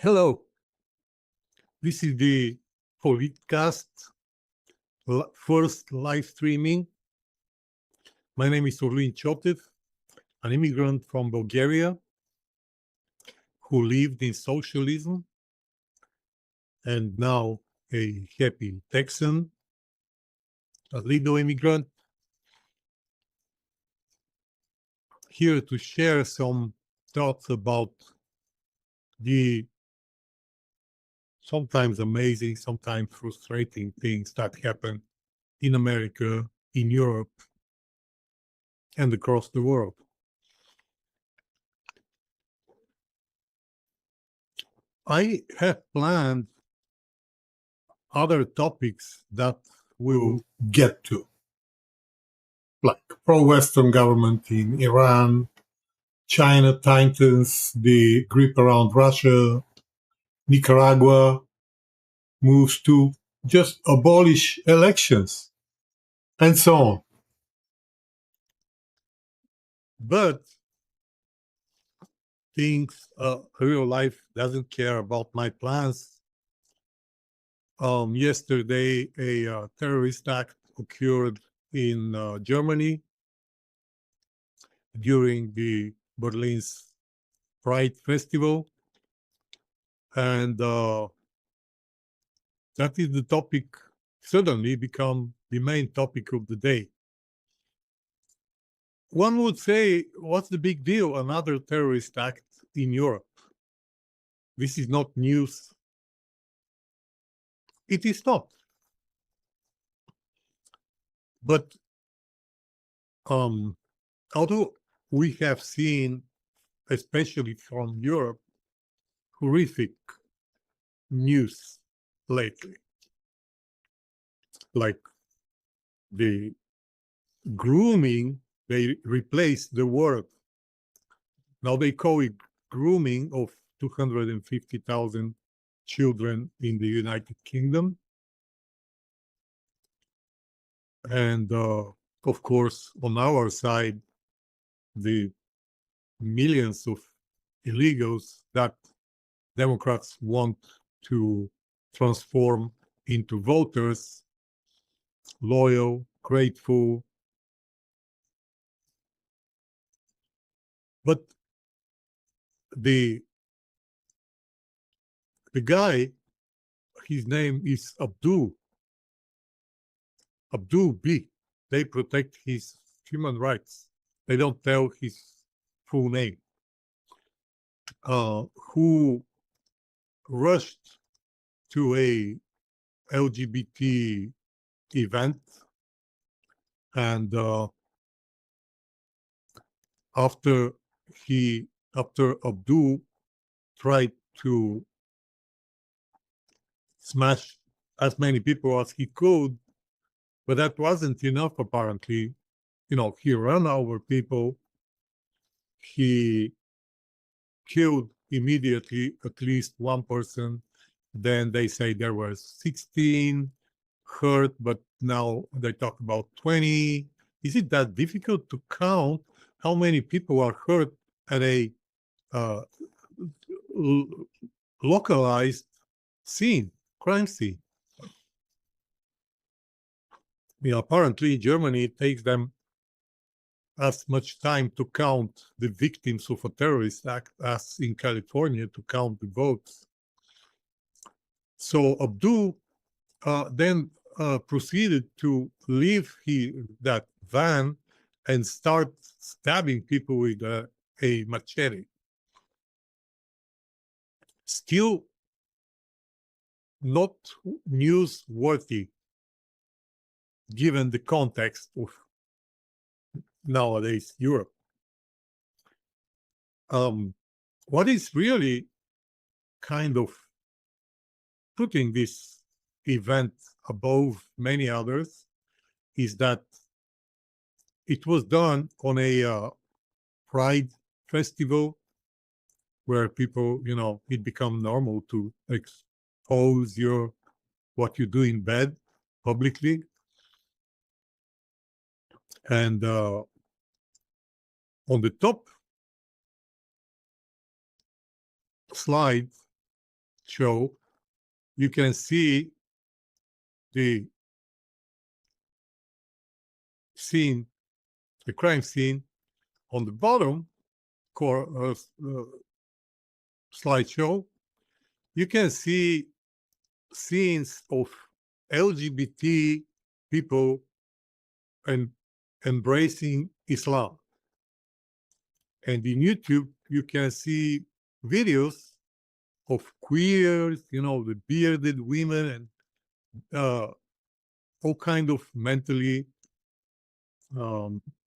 Hello, this is the PolitCast first live streaming. My name is Orlin Chotev, an immigrant from Bulgaria who lived in socialism and now a happy Texan, a legal immigrant, here to share some thoughts about the sometimes amazing, sometimes frustrating things that happen in America, in Europe, and across the world. I have planned other topics that we'll get to, like pro-Western government in Iran, China tightens the grip around Russia, Nicaragua moves to just abolish elections, and so on. But real life doesn't care about my plans. Yesterday, a terrorist act occurred in Germany during the Berlin's Pride Festival, and that is the topic, suddenly become the main topic of the day. One would say, what's the big deal? Another terrorist act in Europe. This is not news. It is not. But although we have seen, especially from Europe, horrific news lately, like the grooming, they replaced the word. Now they call it grooming of 250,000 children in the United Kingdom. And of course, on our side, the millions of illegals that Democrats want to transform into voters, loyal, grateful. But the guy, his name is Abdul B. They protect his human rights. They don't tell his full name. Who rushed to a LGBT event, and after Abdul tried to smash as many people as he could, but that wasn't enough, apparently. He ran over people. He killed immediately at least one person. Then they say there were 16 hurt, but now they talk about 20. Is it that difficult to count how many people are hurt at a localized crime scene? Apparently, Germany, it takes them as much time to count the victims of a terrorist act as in California to count the votes. So Abdul then proceeded to leave that van and start stabbing people with a machete. Still not newsworthy, given the context of nowadays Europe. What is really kind of putting this event above many others is that it was done on a Pride festival where people, it become normal to expose what you do in bed publicly. And on the top slide, show, you can see the scene, the crime scene. On the bottom slideshow, you can see scenes of LGBT people and embracing Islam. And in YouTube, you can see videos of queers, the bearded women and all kind of mentally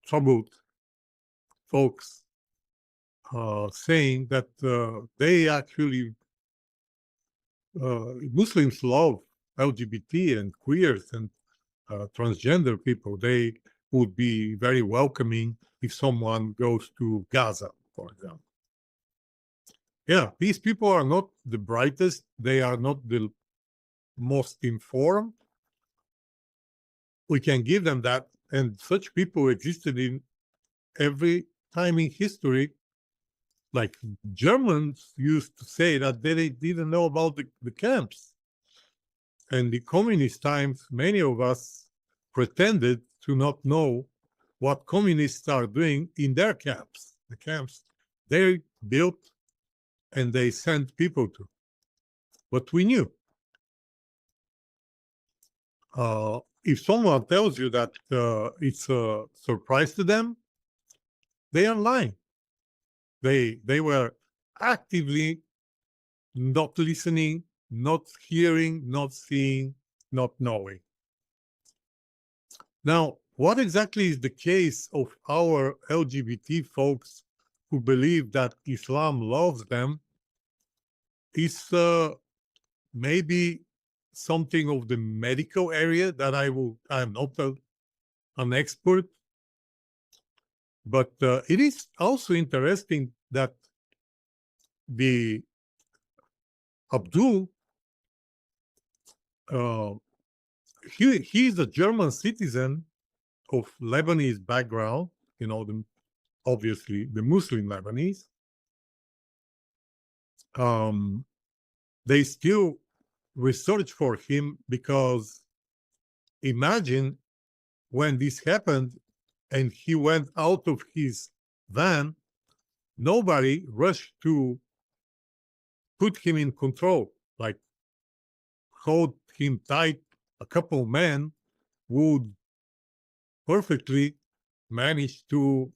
troubled folks saying that they actually, Muslims love LGBT and queers and transgender people. They would be very welcoming if someone goes to Gaza, for example. Yeah, these people are not the brightest. They are not the most informed. We can give them that. And such people existed in every time in history. Like Germans used to say that they didn't know about the camps. And in communist times, many of us pretended to not know what communists are doing in their camps, the camps they built and they sent people to. But we knew. If someone tells you that it's a surprise to them, they are lying. They were actively not listening, not hearing, not seeing, not knowing. Now, what exactly is the case of our LGBT folks who believe that Islam loves them is maybe something of the medical area that I'm not an expert, but it is also interesting that the Abdul, he's a German citizen of Lebanese background, obviously the Muslim Lebanese. They still research for him because imagine when this happened and he went out of his van, nobody rushed to put him in control, like hold him tight. A couple men would perfectly manage to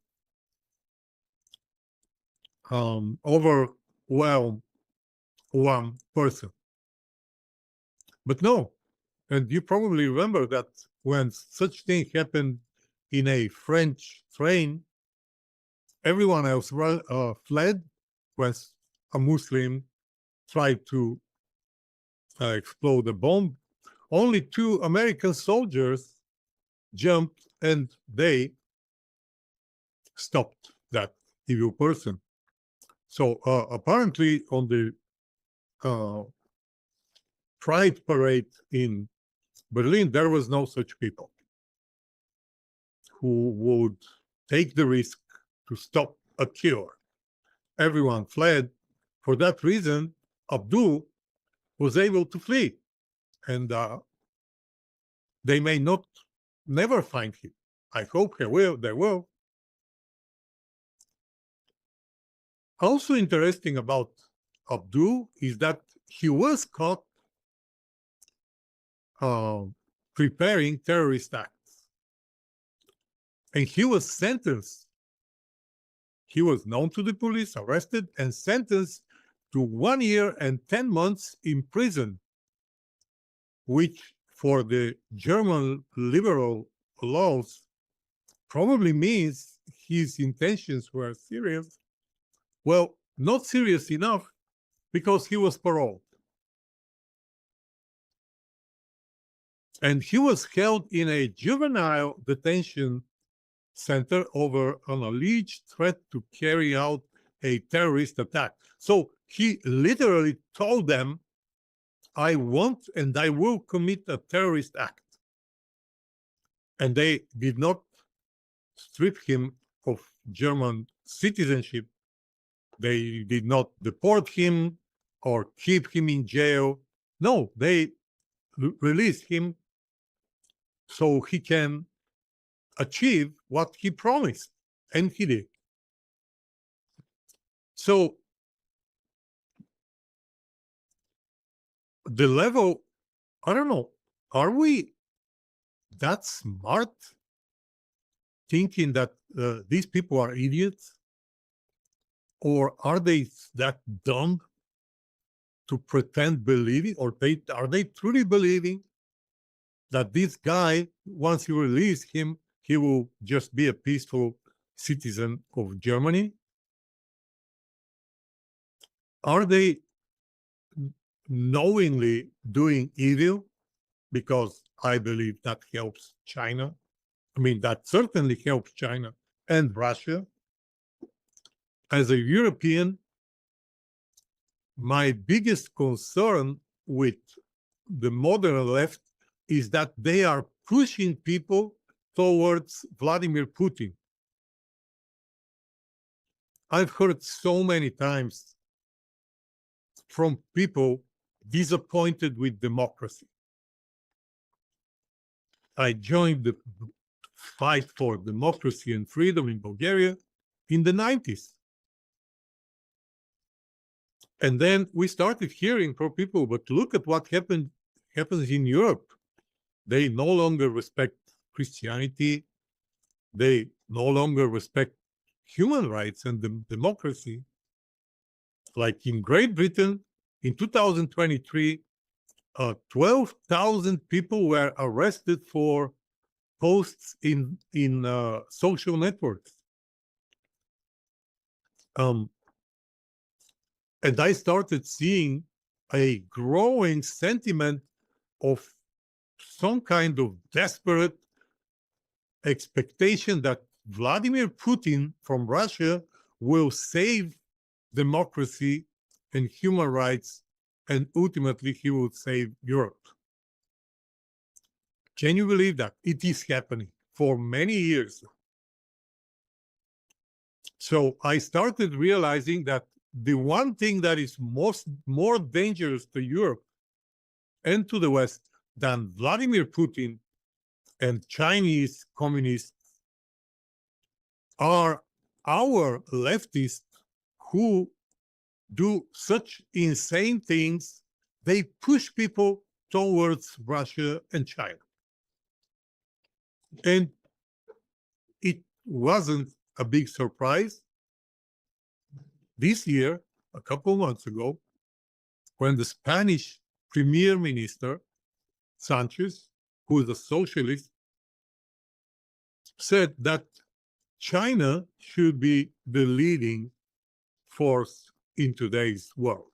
overwhelm one person. But no, and you probably remember that when such thing happened in a French train, everyone else fled when a Muslim tried to explode a bomb. Only 2 American soldiers jumped and they stopped that evil person. So apparently on the Pride parade in Berlin, there was no such people who would take the risk to stop a killer. Everyone fled. For that reason, Abdul was able to flee. And they may never find him. I hope they will. Also interesting about Abdul is that he was caught preparing terrorist acts. And he was sentenced. He was known to the police, arrested, and sentenced to 1 year and 10 months in prison, which for the German liberal laws probably means his intentions were serious. Well, not serious enough because he was paroled. And he was held in a juvenile detention center over an alleged threat to carry out a terrorist attack. So he literally told them, I want and I will commit a terrorist act. And they did not strip him of German citizenship. They did not deport him or keep him in jail. No, they release him so he can achieve what he promised, and he did. So the level, I don't know, are we that smart thinking that these people are idiots? Or are they that dumb to pretend believing, or are they truly believing that this guy, once you release him, he will just be a peaceful citizen of Germany? Are they knowingly doing evil? Because I believe that helps China. I mean, that certainly helps China and Russia. As a European, my biggest concern with the modern left is that they are pushing people towards Vladimir Putin. I've heard so many times from people disappointed with democracy. I joined the fight for democracy and freedom in Bulgaria in the 90s. And then we started hearing from people, but look at what happens in Europe. They no longer respect Christianity. They no longer respect human rights and democracy. Like in Great Britain, in 2023, 12,000 people were arrested for posts in social networks. And I started seeing a growing sentiment of some kind of desperate expectation that Vladimir Putin from Russia will save democracy and human rights, and ultimately he will save Europe. Can you believe that? It is happening for many years. So I started realizing that the one thing that is more dangerous to Europe and to the West than Vladimir Putin and Chinese communists are our leftists who do such insane things. They push people towards Russia and China. And it wasn't a big surprise this year, a couple months ago, when the Spanish Premier Minister, Sanchez, who is a socialist, said that China should be the leading force in today's world.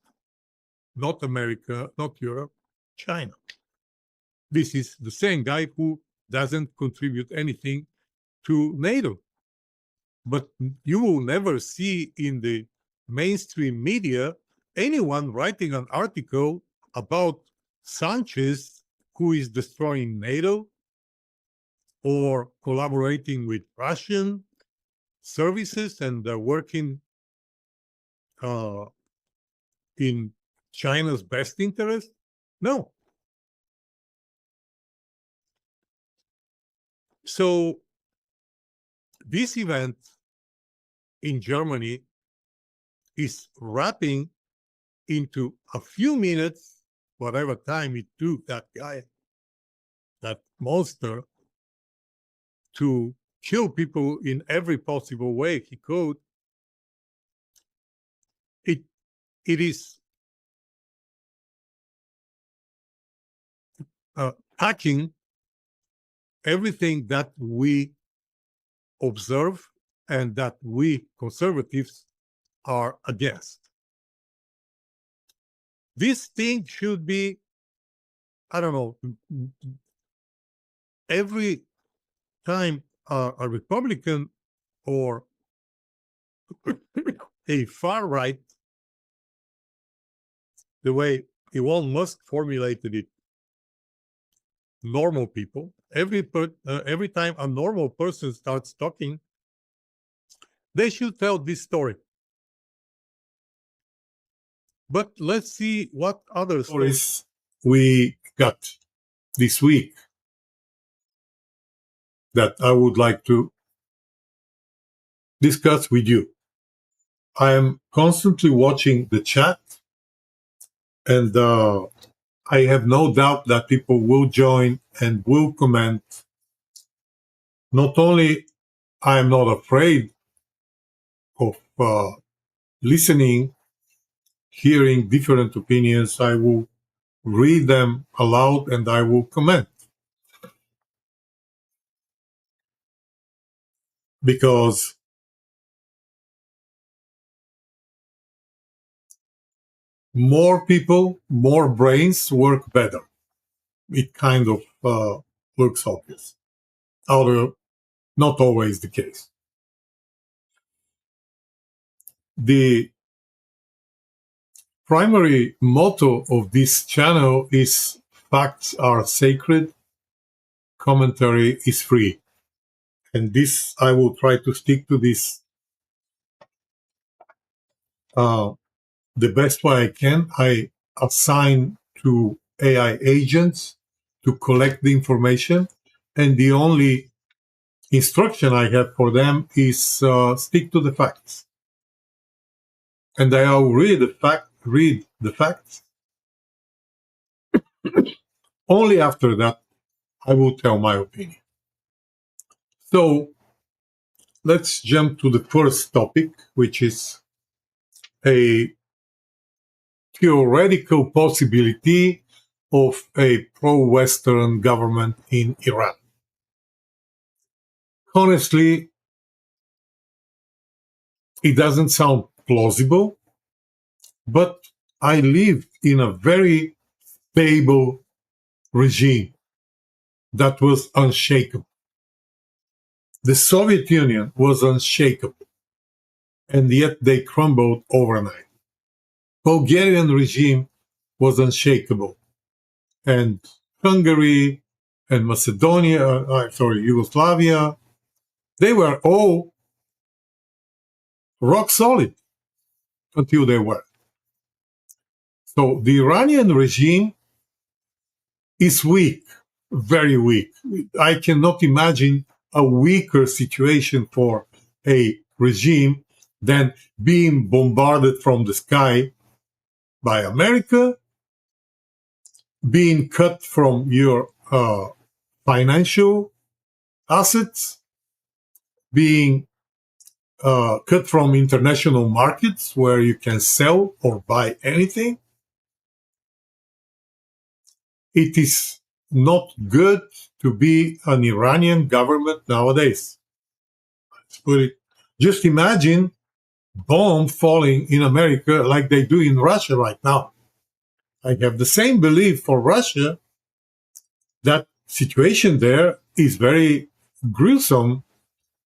Not America, not Europe, China. This is the same guy who doesn't contribute anything to NATO. But you will never see in the mainstream media anyone writing an article about Sanchez, who is destroying NATO or collaborating with Russian services and working in China's best interest. No. So this event in Germany is wrapping into a few minutes, whatever time it took that guy, that monster, to kill people in every possible way he could. It is hacking everything that we observe and that we conservatives are against. This thing should be, I don't know, every time a Republican or a far right, the way Elon Musk formulated it, normal people, every time a normal person starts talking, they should tell this story. But let's see what other stories we got this week that I would like to discuss with you. I am constantly watching the chat, and I have no doubt that people will join and will comment. Not only I am not afraid of listening, hearing different opinions, I will read them aloud and I will comment. Because more people, more brains work better. It kind of looks obvious, although not always the case. The primary motto of this channel is facts are sacred, commentary is free. And this, I will try to stick to this the best way I can. I assign to AI agents to collect the information, and the only instruction I have for them is stick to the facts. And I will read the facts. Only after that, I will tell my opinion. So let's jump to the first topic, which is a theoretical possibility of a pro-Western government in Iran. Honestly, it doesn't sound plausible, but I lived in a very stable regime that was unshakable. The Soviet Union was unshakable, and yet they crumbled overnight. Bulgarian regime was unshakable, and Hungary and Macedonia, Yugoslavia, they were all rock solid until they were. So the Iranian regime is weak, very weak. I cannot imagine a weaker situation for a regime than being bombarded from the sky by America, being cut from your financial assets, being cut from international markets where you can sell or buy anything. It is not good to be an Iranian government nowadays. Just imagine bomb falling in America like they do in Russia right now. I have the same belief for Russia. That situation there is very gruesome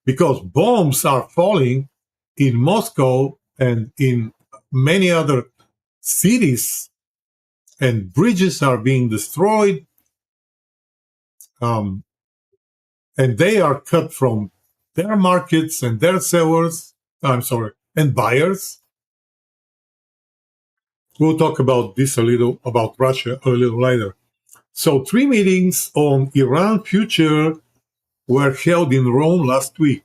because bombs are falling in Moscow and in many other cities, and bridges are being destroyed, and they are cut from their markets and their sellers, and buyers. We'll talk about this about Russia a little later. So 3 meetings on Iran future were held in Rome last week.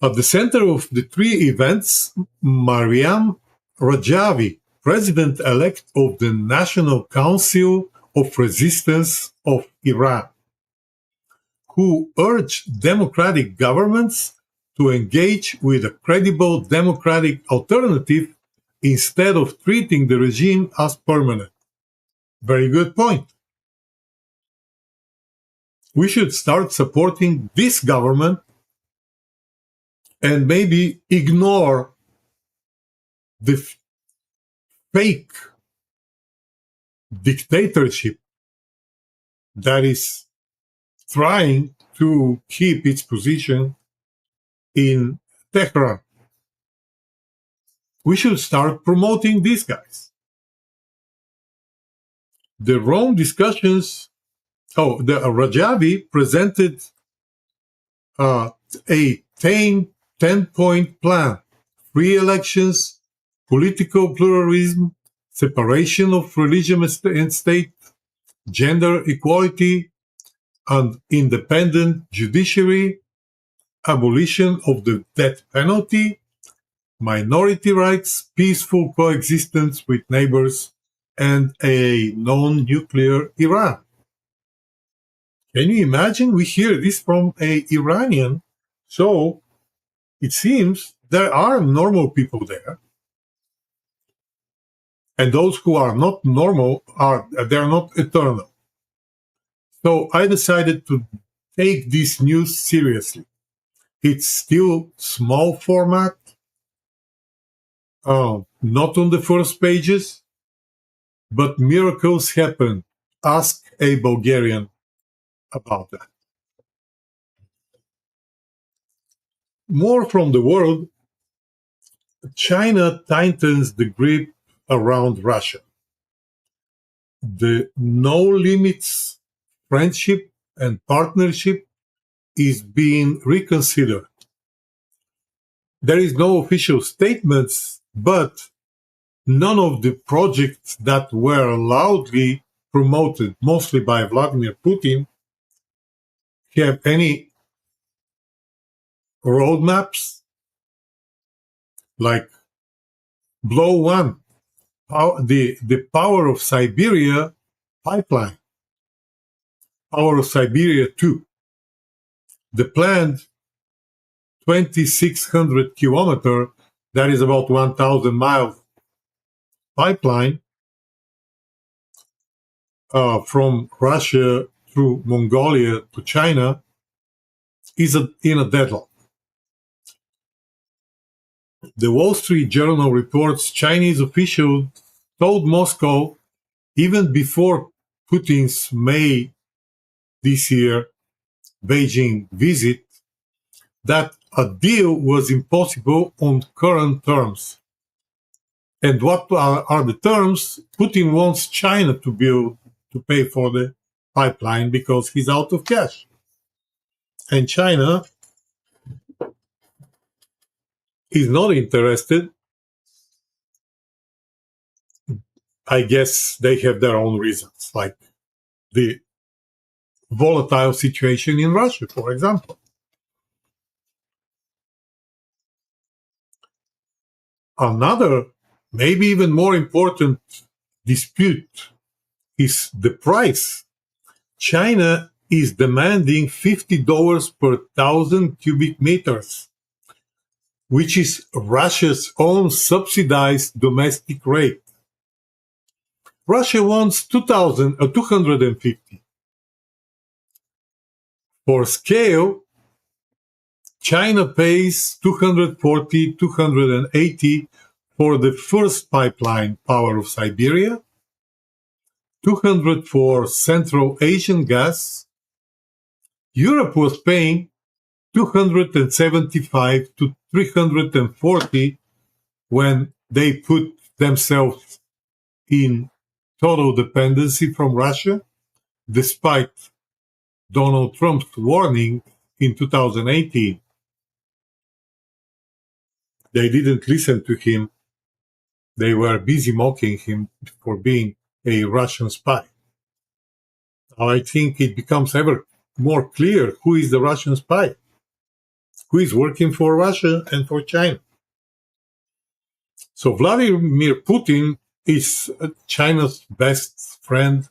At the center of the 3 events, Maryam Rajavi, president-elect of the National Council of Resistance of Iran, who urged democratic governments to engage with a credible democratic alternative instead of treating the regime as permanent. Very good point. We should start supporting this government and maybe ignore the fake dictatorship that is trying to keep its position in Tehran. We should start promoting these guys. The Rome discussions, the Rajavi presented a 10-point plan free elections, political pluralism, separation of religion and state, gender equality, and independent judiciary, abolition of the death penalty, minority rights, peaceful coexistence with neighbors, and a non-nuclear Iran. Can you imagine? We hear this from an Iranian. So it seems there are normal people there. And those who are not normal they're not eternal. So I decided to take this news seriously. It's still small format, not on the first pages, but miracles happen. Ask a Bulgarian about that. More from the world, China tightens the grip around Russia. The no limits friendship and partnership is being reconsidered. There is no official statements, but none of the projects that were loudly promoted, mostly by Vladimir Putin, have any roadmaps like Blow One, the Power of Siberia pipeline, Power of Siberia 2, the planned 2,600 kilometer, that is about 1,000 miles pipeline from Russia through Mongolia to China is in a deadlock. The Wall Street Journal reports Chinese officials told Moscow, even before Putin's May this year Beijing visit, that a deal was impossible on current terms. And what are the terms? Putin wants China to pay for the pipeline because he's out of cash. And China is not interested. I guess they have their own reasons, like the volatile situation in Russia, for example. Another, maybe even more important dispute is the price. China is demanding $50 per 1,000 cubic meters, which is Russia's own subsidized domestic rate. Russia wants 250. For scale, China pays 240, 280 for the first pipeline, Power of Siberia, 200 for Central Asian gas. Europe was paying 275 to 340 when they put themselves in total dependency from Russia, despite Donald Trump's warning in 2018. They didn't listen to him. They were busy mocking him for being a Russian spy. Now I think it becomes ever more clear who is the Russian spy, who is working for Russia and for China. So Vladimir Putin is China's best friend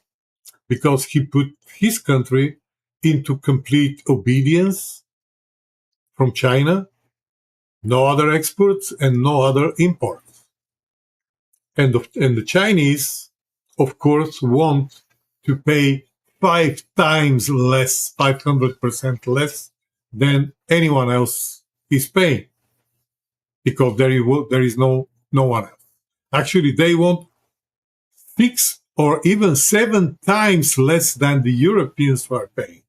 because he put his country into complete obedience from China, no other exports and no other imports. And the Chinese, of course, want to pay 5 times less, 500% less than anyone else is paying, because there is no one else. Actually, they want 6 or even 7 times less than the Europeans were paying.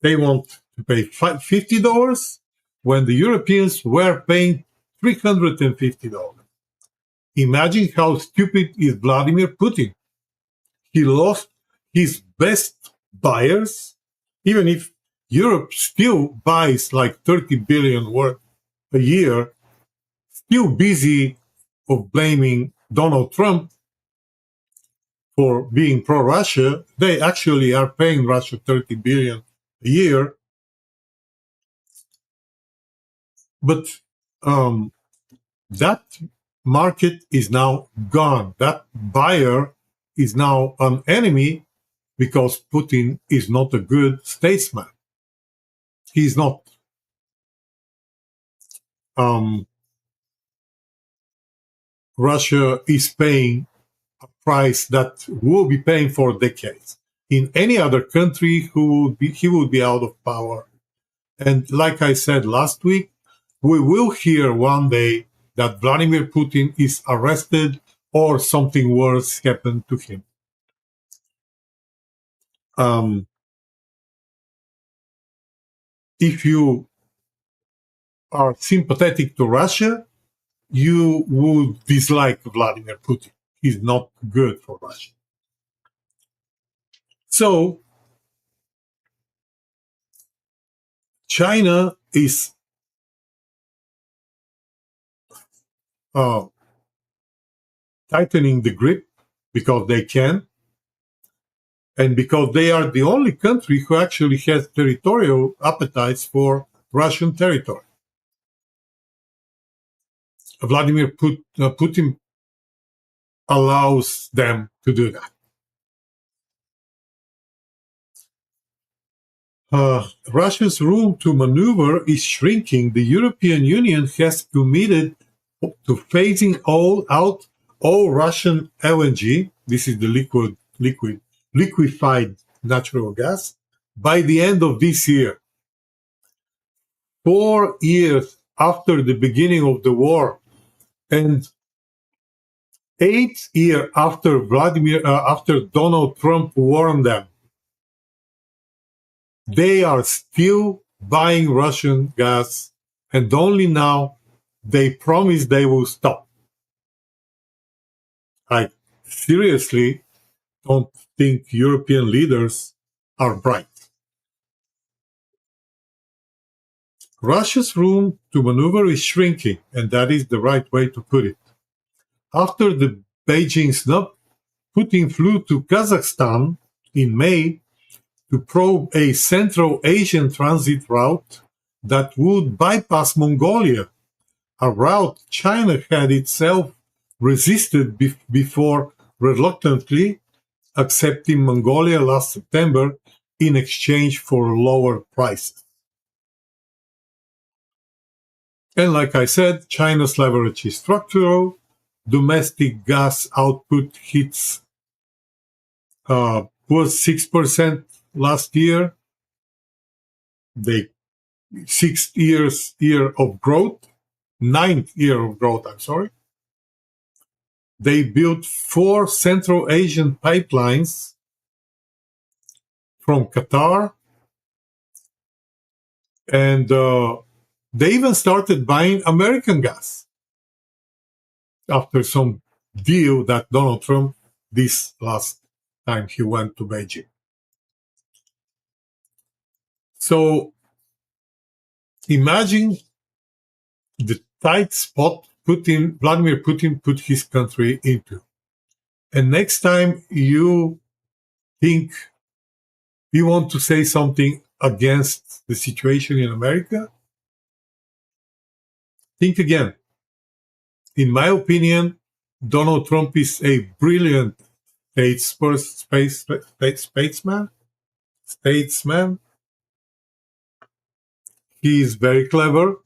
They want to pay $50 when the Europeans were paying $350. Imagine how stupid is Vladimir Putin. He lost his best buyers, even if Europe still buys like 30 billion worth a year, still busy of blaming Donald Trump for being pro-Russia. They actually are paying Russia $30 billion a year. But that market is now gone. That buyer is now an enemy because Putin is not a good statesman. He's not. Russia is paying a price that will be paying for decades. In any other country, he would be out of power. And like I said last week, we will hear one day that Vladimir Putin is arrested or something worse happened to him. If you are sympathetic to Russia, you would dislike Vladimir Putin. He's not good for Russia. So, China is tightening the grip because they can, and because they are the only country who actually has territorial appetites for Russian territory. Vladimir Putin allows them to do that. Russia's room to maneuver is shrinking. The European Union has committed to phasing out all Russian LNG. This is the liquefied natural gas by the end of this year. 4 years after the beginning of the war, and 8 years after after Donald Trump warned them, they are still buying Russian gas, and only now they promise they will stop. I seriously don't think European leaders are bright. Russia's room to maneuver is shrinking, and that is the right way to put it. After the Beijing snub, Putin flew to Kazakhstan in May to probe a Central Asian transit route that would bypass Mongolia, a route China had itself resisted before reluctantly accepting Mongolia last September in exchange for lower prices. And like I said, China's leverage is structural. Domestic gas output was 6% last year. The 6th year of growth, 9th year of growth, I'm sorry. They built 4 Central Asian pipelines from Qatar, and they even started buying American gas after some deal that Donald Trump this last time he went to Beijing. So imagine the tight spot Vladimir Putin put his country into. And next time you think you want to say something against the situation in America, think again. In my opinion, Donald Trump is a brilliant statesman. He is very clever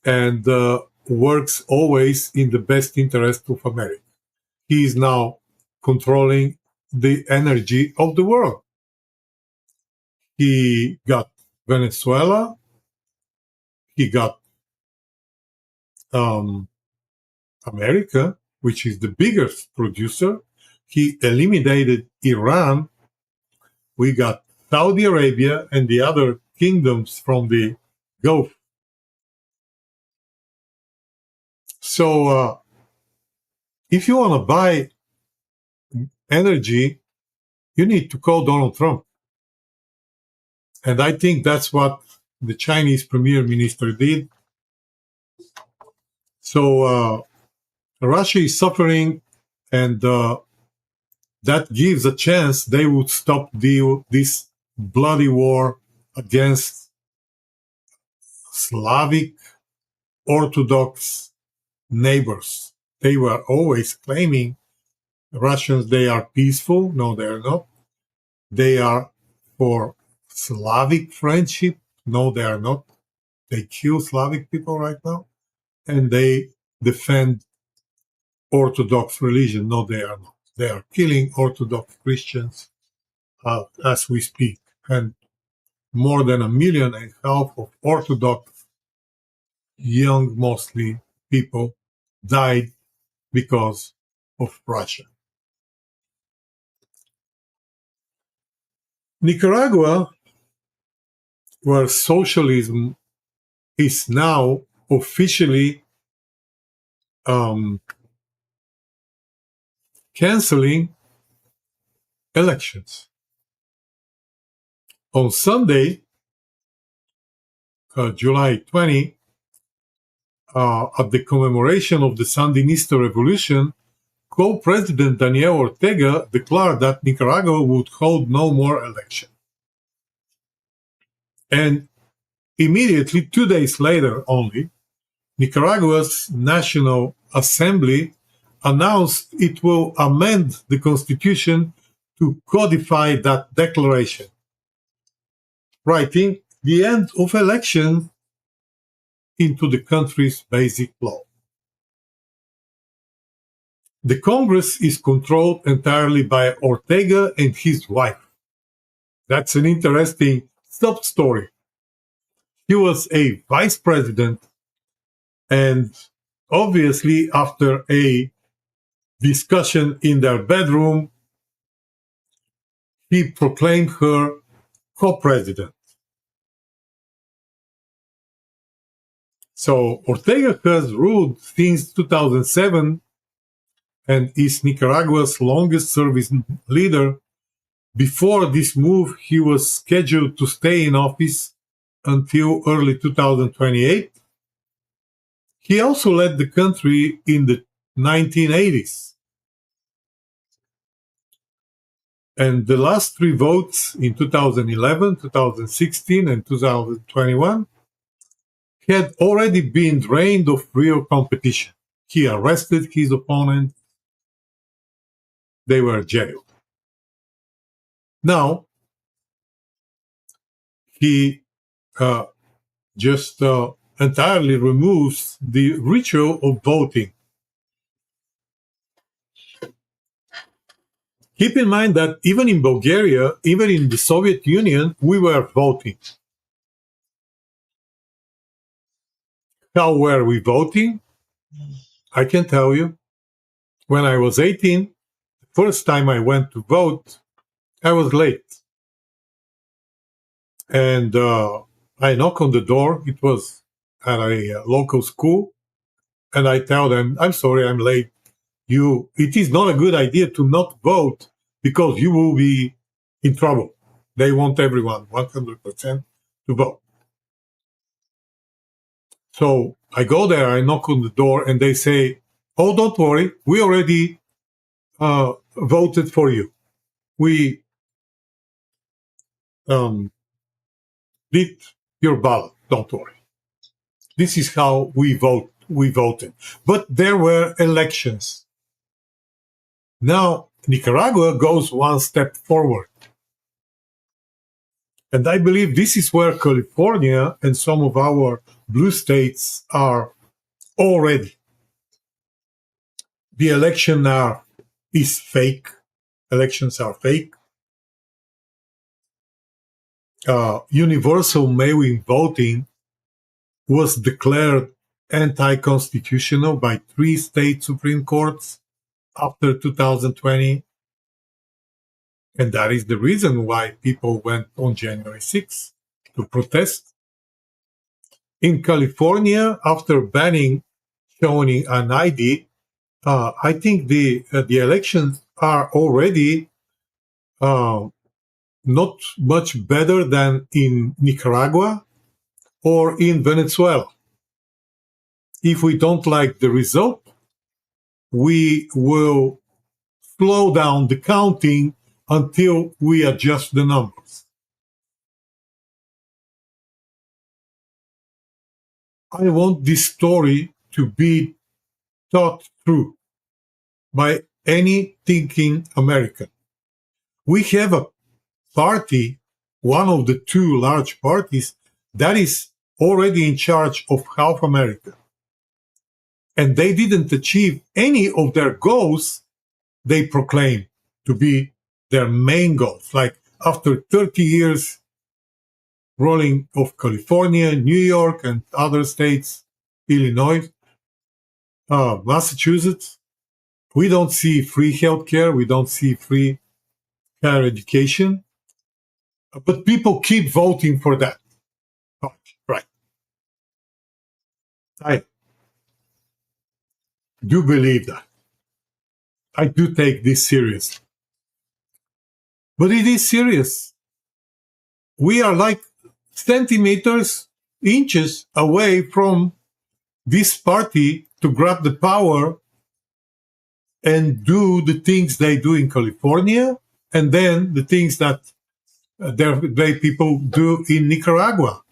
and works always in the best interest of America. He is now controlling the energy of the world. He got Venezuela. He got America, which is the biggest producer. He eliminated Iran. We got Saudi Arabia and the other kingdoms from the Gulf. So if you want to buy energy, you need to call Donald Trump. And I think that's what the Chinese premier minister did. So Russia is suffering, and that gives a chance they would stop this bloody war against Slavic Orthodox neighbors. They were always claiming Russians, they are peaceful. No, they are not. They are for Slavic friendship. No, they are not. They kill Slavic people right now. And they defend Orthodox religion. No, they are not. They are killing Orthodox Christians as we speak. And more than 1.5 million of Orthodox, young mostly people, died because of Russia. Nicaragua, where socialism is now officially canceling elections. On Sunday, July 20, at the commemoration of the Sandinista revolution, co-president Daniel Ortega declared that Nicaragua would hold no more election. And immediately, 2 days later only, Nicaragua's National Assembly announced it will amend the constitution to codify that declaration, writing the end of election into the country's basic law. The Congress is controlled entirely by Ortega and his wife. That's an interesting sub-story. He was a vice president, and obviously after a discussion in their bedroom, he proclaimed her co-president. So Ortega has ruled since 2007 and is Nicaragua's longest serving leader. Before this move, he was scheduled to stay in office until early 2028. He also led the country in the 1980s. And the last 3 votes in 2011, 2016, and 2021 had already been drained of real competition. He arrested his opponent. They were jailed. Now, he just entirely removes the ritual of voting. Keep in mind that even in Bulgaria, even in the Soviet Union, we were voting. How were we voting? I can tell you. When I was 18, the first time I went to vote, I was late. And I knock on the door. It was at a local school. And I tell them, I'm sorry, I'm late. It is not a good idea to not vote because you will be in trouble. They want everyone, 100%, to vote. So I go there, I knock on the door, and they say, oh, don't worry, we already voted for you. We did your ballot, don't worry. This is how we voted. But there were elections. Now, Nicaragua goes one step forward. And I believe this is where California and some of our blue states are already. The election is fake. Elections are fake. Universal mail-in voting was declared anti-constitutional by 3 state Supreme Courts after 2020. And that is the reason why people went on January 6th to protest. In California, after banning showing an ID, I think the elections are already not much better than in Nicaragua. or in Venezuela. If we don't like the result, we will slow down the counting until we adjust the numbers. I want this story to be thought through by any thinking American. We have a party, one of the two large parties, that is already in charge of half America. And they didn't achieve any of their goals they proclaim to be their main goals. Like after 30 years rolling of California, New York, and other states, Illinois, Massachusetts, we don't see free healthcare, we don't see free higher education, but people keep voting for that. Right. I do believe that. I do take this seriously. But it is serious. We are like centimeters, inches away from this party to grab the power and do the things they do in California, and then the things that their people do in Nicaragua.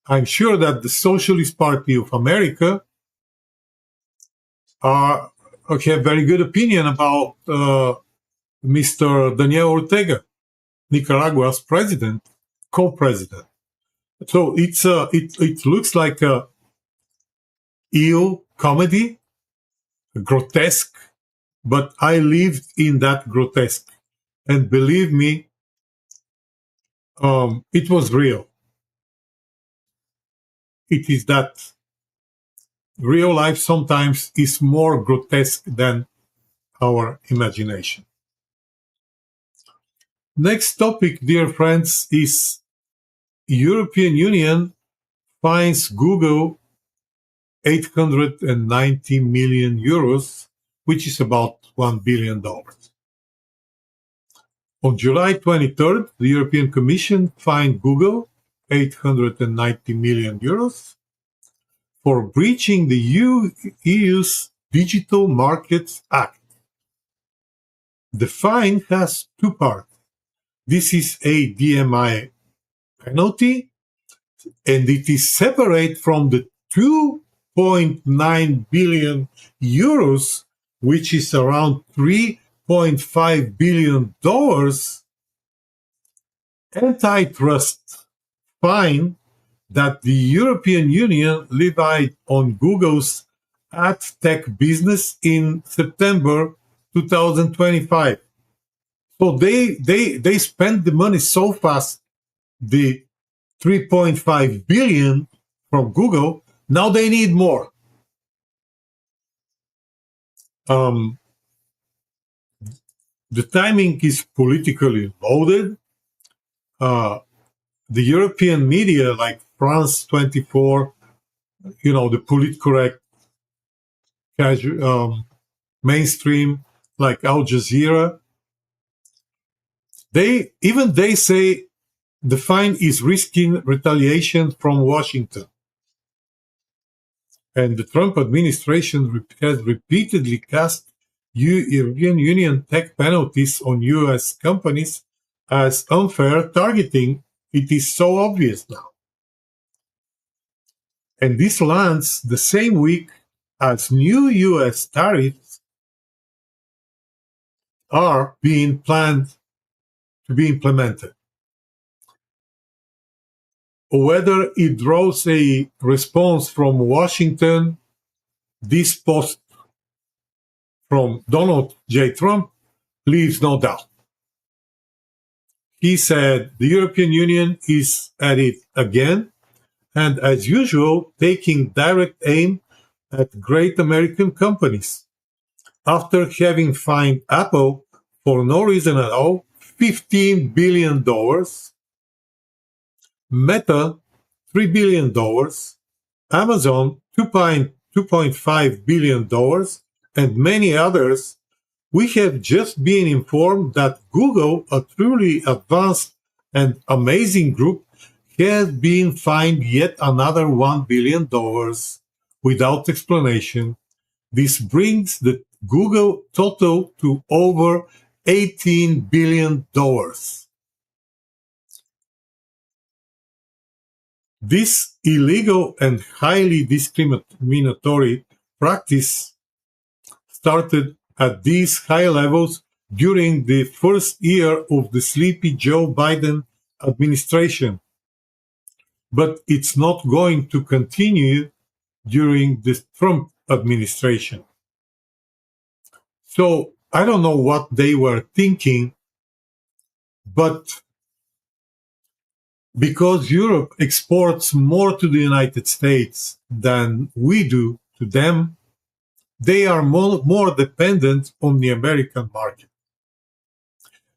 I'm sure that the Socialist Party of America have very good opinion about Mr. Daniel Ortega, Nicaragua's president, co-president. So it looks like a ill comedy, grotesque, but I lived in that grotesque, and believe me, it was real. It is that real life sometimes is more grotesque than our imagination. Next topic, dear friends, is European Union fines Google 890 million euros, which is about $1 billion. On July 23rd, the European Commission fined Google 890 million euros for breaching the EU's Digital Markets Act. The fine has two parts. This is a DMI penalty, and it is separate from the 2.9 billion euros, which is around $3.5 billion antitrust fine that the European Union levied on Google's ad tech business in September 2025. So they spend the money so fast, the 3.5 billion from Google, now they need more. The timing is politically loaded. The European media like France 24, the politcorrect casual, mainstream like Al Jazeera, they say the fine is risking retaliation from Washington. And the Trump administration has repeatedly cast European Union tech penalties on US companies as unfair targeting. It is so obvious now. And this lands the same week as new US tariffs are being planned to be implemented. Whether it draws a response from Washington, this post from Donald J. Trump leaves no doubt. He said the European Union is at it again, and as usual, taking direct aim at great American companies. After having fined Apple for no reason at all, $15 billion, Meta, $3 billion, Amazon, $2.5 billion, and many others, we have just been informed that Google, a truly advanced and amazing group, has been fined yet another $1 billion without explanation. This brings the Google total to over $18 billion. This illegal and highly discriminatory practice started at these high levels during the first year of the sleepy Joe Biden administration, but it's not going to continue during the Trump administration. So I don't know what they were thinking, but because Europe exports more to the United States than we do to them, they are more dependent on the American market.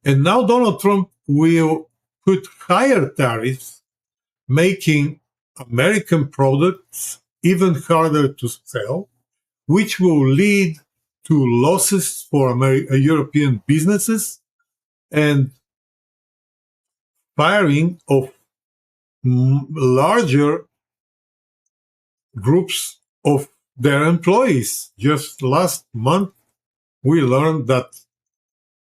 And now Donald Trump will put higher tariffs, making American products even harder to sell, which will lead to losses for European businesses and firing of larger groups of their employees. Just last month, we learned that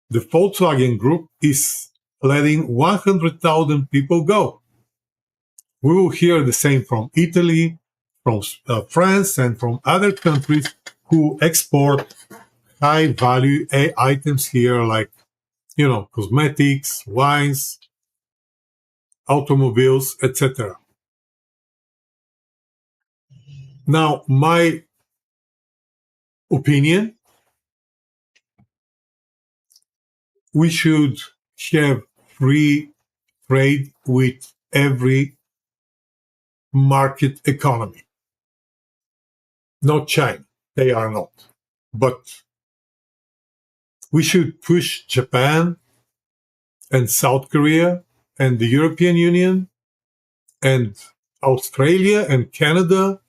the Volkswagen Group is letting 100,000 people go. We will hear the same from Italy, from France, and from other countries who export high-value items here, like, cosmetics, wines, automobiles, etc. Now, my opinion, we should have free trade with every market economy. Not China, they are not. But we should push Japan and South Korea and the European Union and Australia and Canada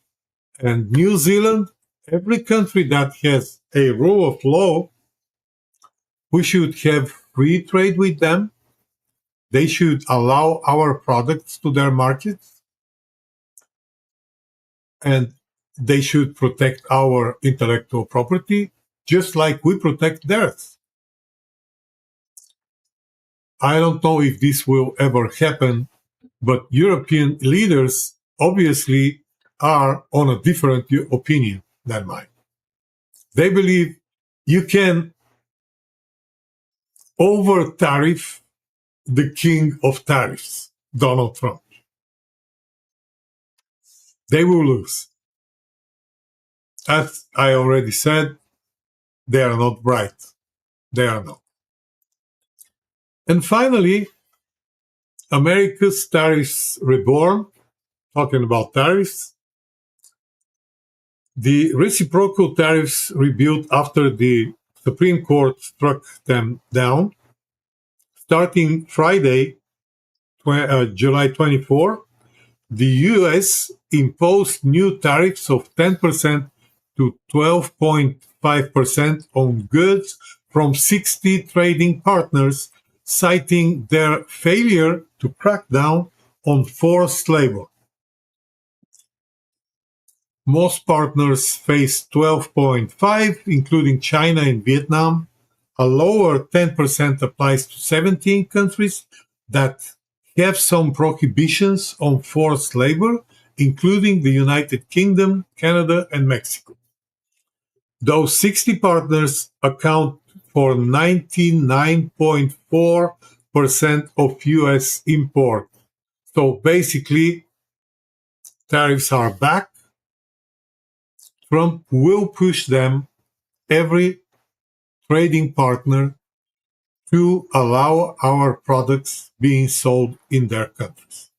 and New Zealand, every country that has a rule of law. We should have free trade with them. They should allow our products to their markets. And they should protect our intellectual property, just like we protect theirs. I don't know if this will ever happen, but European leaders obviously are on a different opinion than mine. They believe you can over-tariff the king of tariffs, Donald Trump. They will lose. As I already said, they are not bright. They are not. And finally, America's Tariffs Reborn, talking about tariffs. The reciprocal tariffs rebuilt after the Supreme Court struck them down. Starting Friday, July 24, the U.S. imposed new tariffs of 10% to 12.5% on goods from 60 trading partners, citing their failure to crack down on forced labor. Most partners face 12.5%, including China and Vietnam. A lower 10% applies to 17 countries that have some prohibitions on forced labor, including the United Kingdom, Canada, and Mexico. Those 60 partners account for 99.4% of U.S. import. So basically, tariffs are back. Trump will push them, every trading partner, to allow our products being sold in their countries.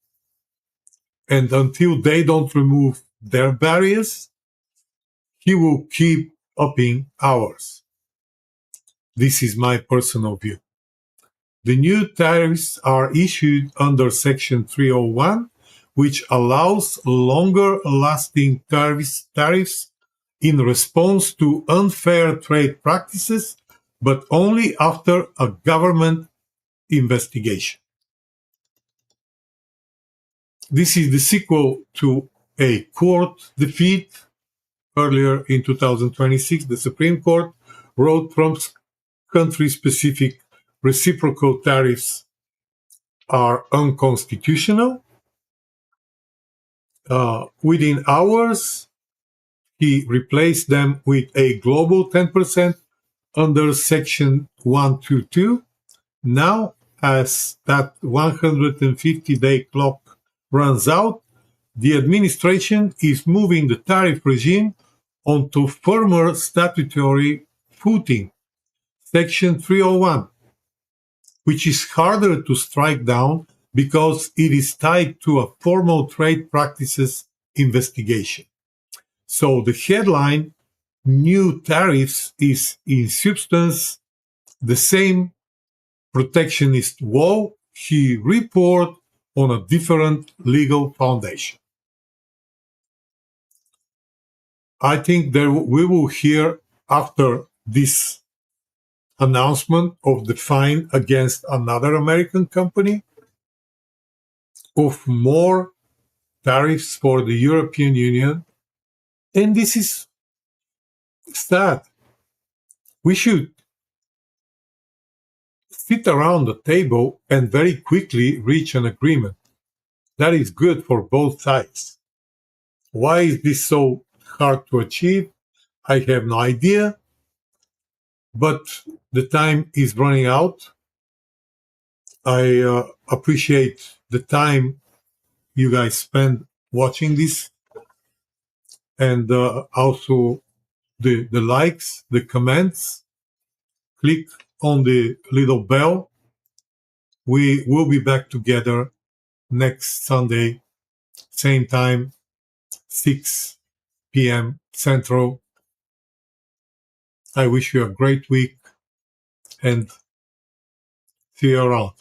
And until they don't remove their barriers, he will keep upping ours. This is my personal view. The new tariffs are issued under Section 301, which allows longer-lasting tariffs in response to unfair trade practices, but only after a government investigation. This is the sequel to a court defeat earlier in 2026. The Supreme Court wrote Trump's country-specific reciprocal tariffs are unconstitutional. Within hours, he replaced them with a global 10% under Section 122. Now, as that 150-day clock runs out, the administration is moving the tariff regime onto firmer statutory footing, Section 301, which is harder to strike down because it is tied to a formal trade practices investigation. So the headline, New Tariffs, is in substance the same protectionist wall he report on a different legal foundation. I think we will hear after this announcement of the fine against another American company of more tariffs for the European Union. And this is sad. We should sit around the table and very quickly reach an agreement. That is good for both sides. Why is this so hard to achieve? I have no idea. But the time is running out. I appreciate the time you guys spend watching this, and also the likes, the comments. Click on the little bell. We will be back together next Sunday, same time, 6 p.m. Central. I wish you a great week and see you around.